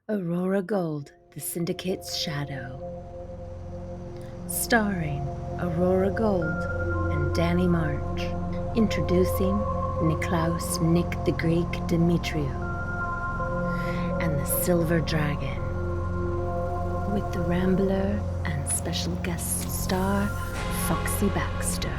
Aurora Gold, the Syndicate's Shadow. Starring Aurora Gold and Danny March. Introducing Nik the Greek Dimitriou and the Silver Dragon. With the Rambler and special guest star Foxy Baxter.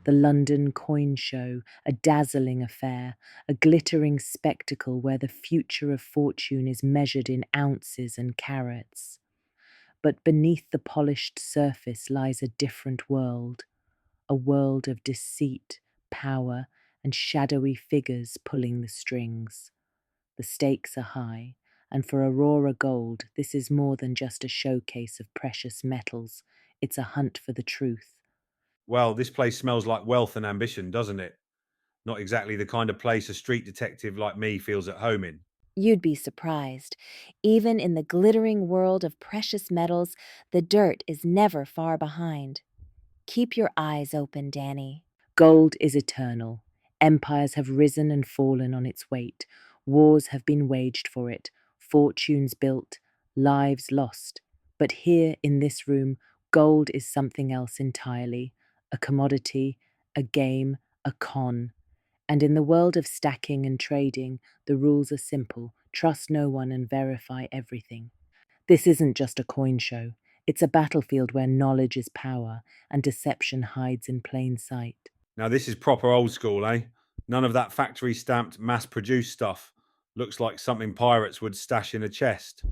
The London Coin Show, a dazzling affair, a glittering spectacle where the future of fortune is measured in ounces and carats. But beneath the polished surface lies a different world, a world of deceit, power, and shadowy figures pulling the strings. The stakes are high, and for Aurora Gold, this is more than just a showcase of precious metals. It's a hunt for the truth. Well, this place smells like wealth and ambition, doesn't it? Not exactly the kind of place a street detective like me feels at home in. You'd be surprised. Even in the glittering world of precious metals, the dirt is never far behind. Keep your eyes open, Danny. Gold is eternal. Empires have risen and fallen on its weight. Wars have been waged for it. Fortunes built. Lives lost. But here in this room, gold is something else entirely. A commodity, a game, a con. And in the world of stacking and trading, the rules are simple. Trust no one and verify everything. This isn't just a coin show. It's a battlefield where knowledge is power and deception hides in plain sight. Now, this is proper old school, eh? None of that factory stamped, mass produced stuff. Looks like something pirates would stash in a chest.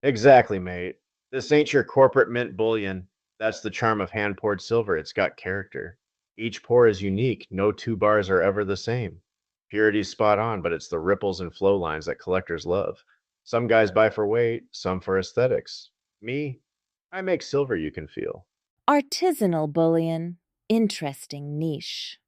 Exactly, mate. This ain't your corporate mint bullion. That's the charm of hand poured silver. It's got character. Each pour is unique. No two bars are ever the same. Purity's spot on, but it's the ripples and flow lines that collectors love. Some guys buy for weight, some for aesthetics. Me, I make silver you can feel. Artisanal bullion. Interesting niche.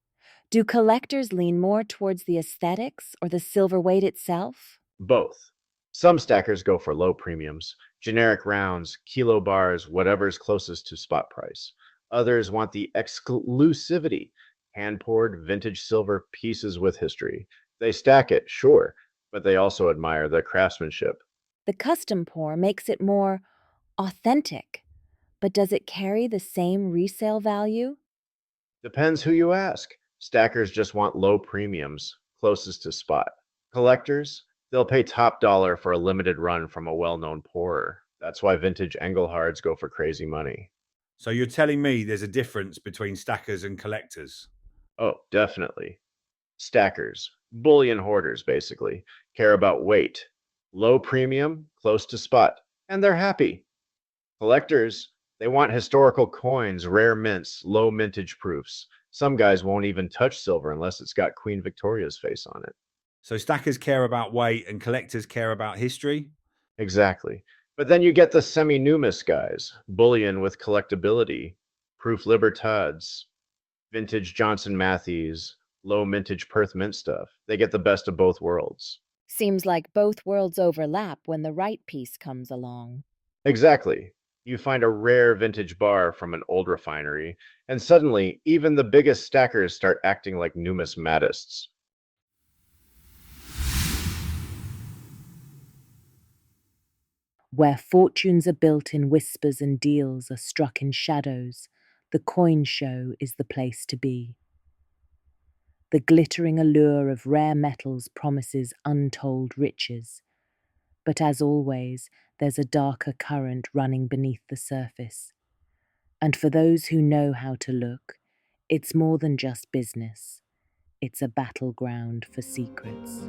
Do collectors lean more towards the aesthetics or the silver weight itself? Both. Some stackers go for low premiums, generic rounds, kilo bars, whatever's closest to spot price. Others want the exclusivity, hand poured vintage silver pieces with history. They stack it, sure, but they also admire the craftsmanship. The custom pour makes it more authentic, but does it carry the same resale value? Depends who you ask. Stackers just want low premiums, closest to spot. Collectors, they'll pay top dollar for a limited run from a well known pourer. That's why vintage Engelhards go for crazy money. So you're telling me there's a difference between stackers and collectors? Oh, definitely. Stackers, bullion hoarders, basically, care about weight, low premium, close to spot, and they're happy. Collectors, they want historical coins, rare mints, low mintage proofs. Some guys won't even touch silver unless it's got Queen Victoria's face on it. So stackers care about weight and collectors care about history? Exactly. But then you get the semi numis guys, bullion with collectability, proof libertads, vintage Johnson Matthews, low mintage Perth mint stuff. They get the best of both worlds. Seems like both worlds overlap when the right piece comes along. Exactly. You find a rare vintage bar from an old refinery, and suddenly even the biggest stackers start acting like numismatists. Where fortunes are built in whispers and deals are struck in shadows, the coin show is the place to be. The glittering allure of rare metals promises untold riches. But as always, there's a darker current running beneath the surface. And for those who know how to look, it's more than just business. It's a battleground for secrets.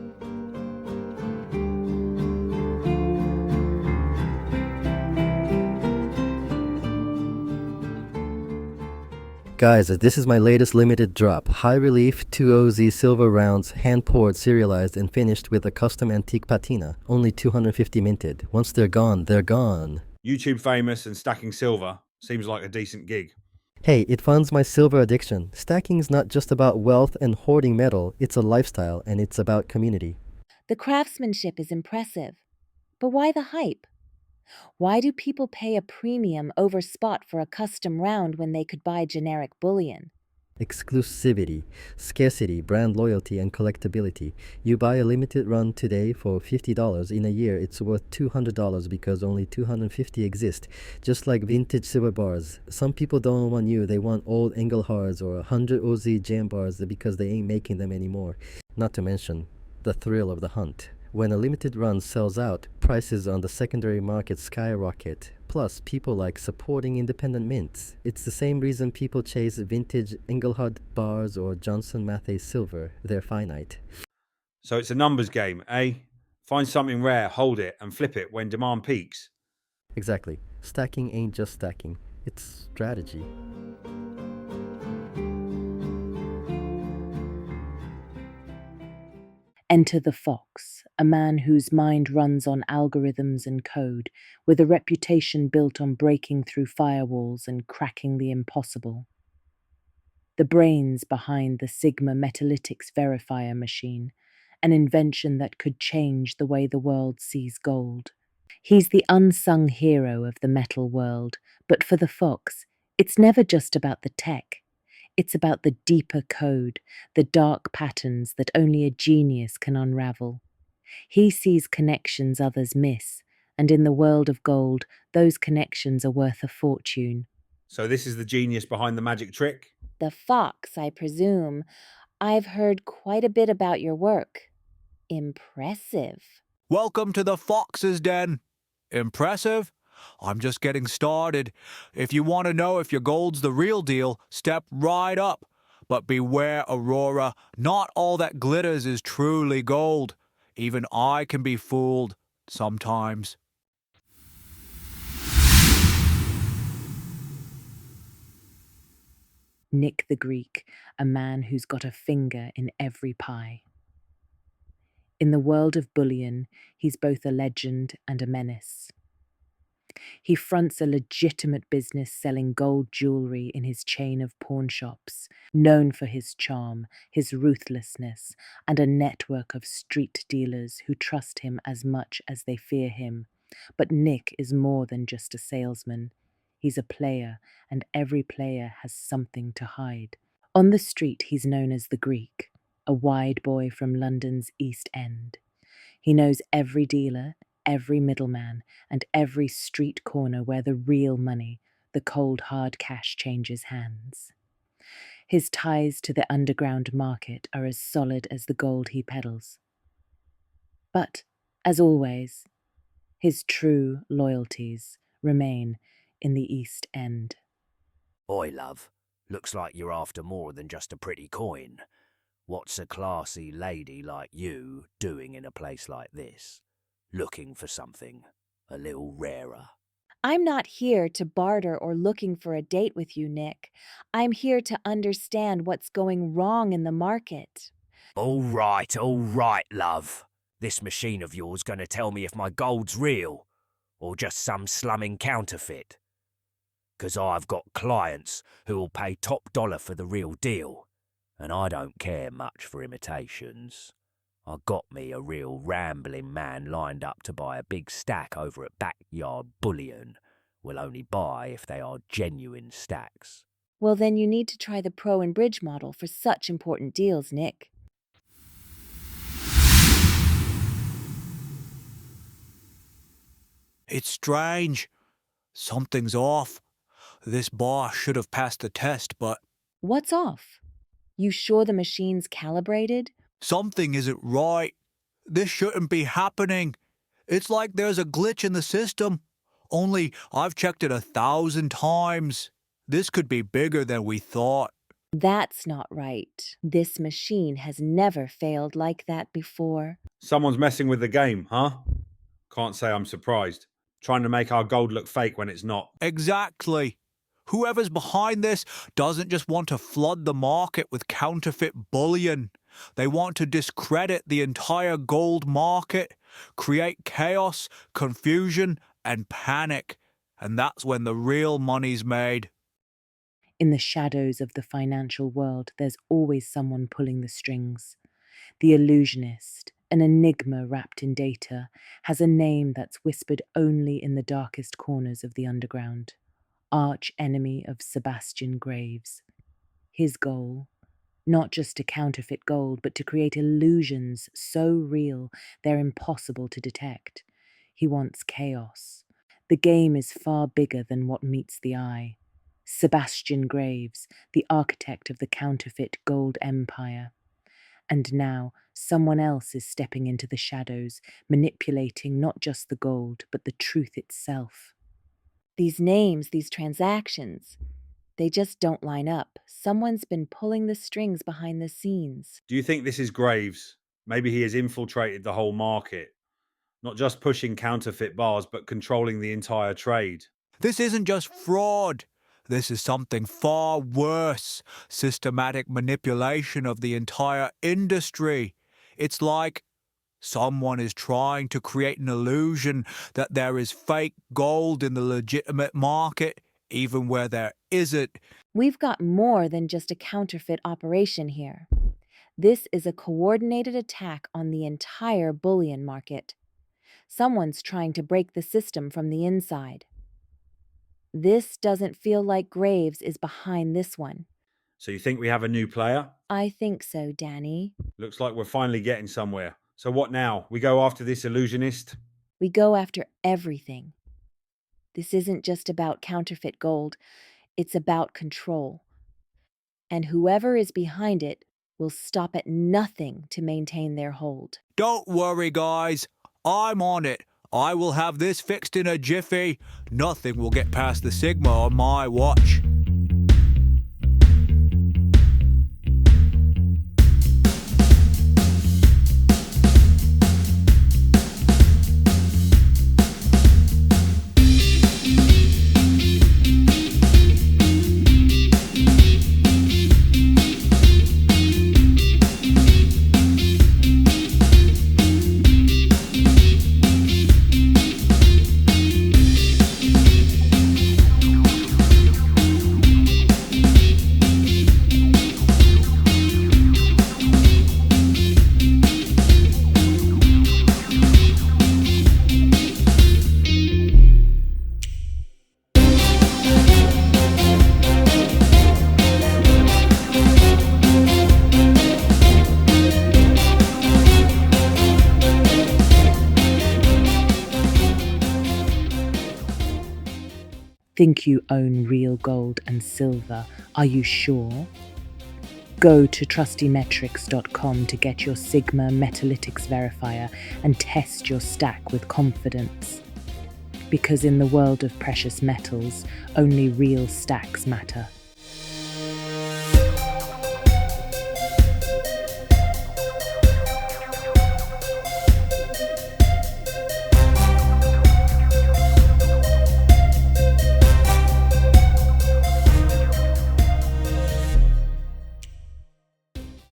Guys, this is my latest limited drop. High relief 2OZ silver rounds, hand poured, serialized, and finished with a custom antique patina. Only 250 minted. Once they're gone, they're gone. YouTube famous and stacking silver seems like a decent gig. Hey, it funds my silver addiction. Stacking is not just about wealth and hoarding metal, it's a lifestyle and it's about community. The craftsmanship is impressive. But why the hype? Why do people pay a premium over spot for a custom round when they could buy generic bullion? Exclusivity, scarcity, brand loyalty, and collectability. You buy a limited run today for $50. In a year, it's worth $200 because only 250 exist. Just like vintage silver bars. Some people don't want you, they want old Engelhards or 100 OZ jam bars because they ain't making them anymore. Not to mention the thrill of the hunt. When a limited run sells out, prices on the secondary market skyrocket. Plus, people like supporting independent mints. It's the same reason people chase vintage Engelhard bars or Johnson Matthey silver. They're finite. So it's a numbers game, eh? Find something rare, hold it, and flip it when demand peaks. Exactly. Stacking ain't just stacking. It's strategy. Enter the fox, a man whose mind runs on algorithms and code, with a reputation built on breaking through firewalls and cracking the impossible. The brains behind the Sigma Metalytics verifier machine, an invention that could change the way the world sees gold. He's the unsung hero of the metal world, but for the fox, it's never just about the tech. It's about the deeper code, the dark patterns that only a genius can unravel. He sees connections others miss, and in the world of gold, those connections are worth a fortune. So this is the genius behind the magic trick? The fox, I presume. I've heard quite a bit about your work. Impressive. Welcome to the Fox's Den. Impressive? I'm just getting started. If you want to know if your gold's the real deal, step right up. But beware, Aurora, not all that glitters is truly gold. Even I can be fooled sometimes. Nik the Greek, a man who's got a finger in every pie. In the world of Bullion, he's both a legend and a menace. He fronts a legitimate business selling gold jewelry in his chain of pawn shops, known for his charm, his ruthlessness, and a network of street dealers who trust him as much as they fear him. But Nik is more than just a salesman. He's a player, and every player has something to hide. On the street, he's known as the Greek, a wide boy from London's East End. He knows every dealer, every middleman, and every street corner where the real money, the cold hard cash, changes hands. His ties to the underground market are as solid as the gold he peddles. But, as always, his true loyalties remain in the East End. Oi, love. Looks like you're after more than just a pretty coin. What's a classy lady like you doing in a place like this? Looking for something a little rarer. I'm not here to barter or looking for a date with you, Nik. I'm here to understand what's going wrong in the market. All right, love. This machine of yours gonna tell me if my gold's real or just some slumming counterfeit. 'Cause I've got clients who'll pay top dollar for the real deal, and I don't care much for imitations. I got me a real rambling man lined up to buy a big stack over at Backyard Bullion. Will only buy if they are genuine stacks. Well, then you need to try the Pro and Bridge model for such important deals, Nik. It's strange. Something's off. This bar should have passed the test, but What's off? You sure the machine's calibrated? something isn't right. This shouldn't be happening. It's like there's a glitch in the system. Only I've checked it 1,000 times. This could be bigger than we thought. That's not right. This machine has never failed like that before. Someone's messing with the game, huh? Can't say I'm surprised. Trying to make our gold look fake when it's not. Exactly. Whoever's behind this doesn't just want to flood the market with counterfeit bullion. They want to discredit the entire gold market, create chaos, confusion, and panic. And that's when the real money's made. In the shadows of the financial world, there's always someone pulling the strings. The illusionist, an enigma wrapped in data, has a name that's whispered only in the darkest corners of the underground. Arch enemy of Sebastian Graves. His goal, not just to counterfeit gold, but to create illusions so real they're impossible to detect. He wants chaos. The game is far bigger than what meets the eye. Sebastian Graves, the architect of the counterfeit gold empire. And now someone else is stepping into the shadows, manipulating not just the gold, but the truth itself. These names, these transactions, they just don't line up. Someone's been pulling the strings behind the scenes. Do you think this is Graves? Maybe he has infiltrated the whole market, not just pushing counterfeit bars, but controlling the entire trade. This isn't just fraud. This is something far worse. Systematic manipulation of the entire industry. It's like someone is trying to create an illusion that there is fake gold in the legitimate market, even where there isn't. We've got more than just a counterfeit operation here. This is a coordinated attack on the entire bullion market. Someone's trying to break the system from the inside. This doesn't feel like Graves is behind this one. So you think we have a new player? I think so, Danny. Looks like we're finally getting somewhere. So what now? We go after this illusionist? We go after everything. This isn't just about counterfeit gold, it's about control. And whoever is behind it will stop at nothing to maintain their hold. Don't worry, guys. I'm on it. I will have this fixed in a jiffy. Nothing will get past the Sigma on my watch. Think you own real gold and silver? Are you sure? Go to trustymetrics.com to get your Sigma Metalytics verifier and test your stack with confidence. Because in the world of precious metals, only real stacks matter.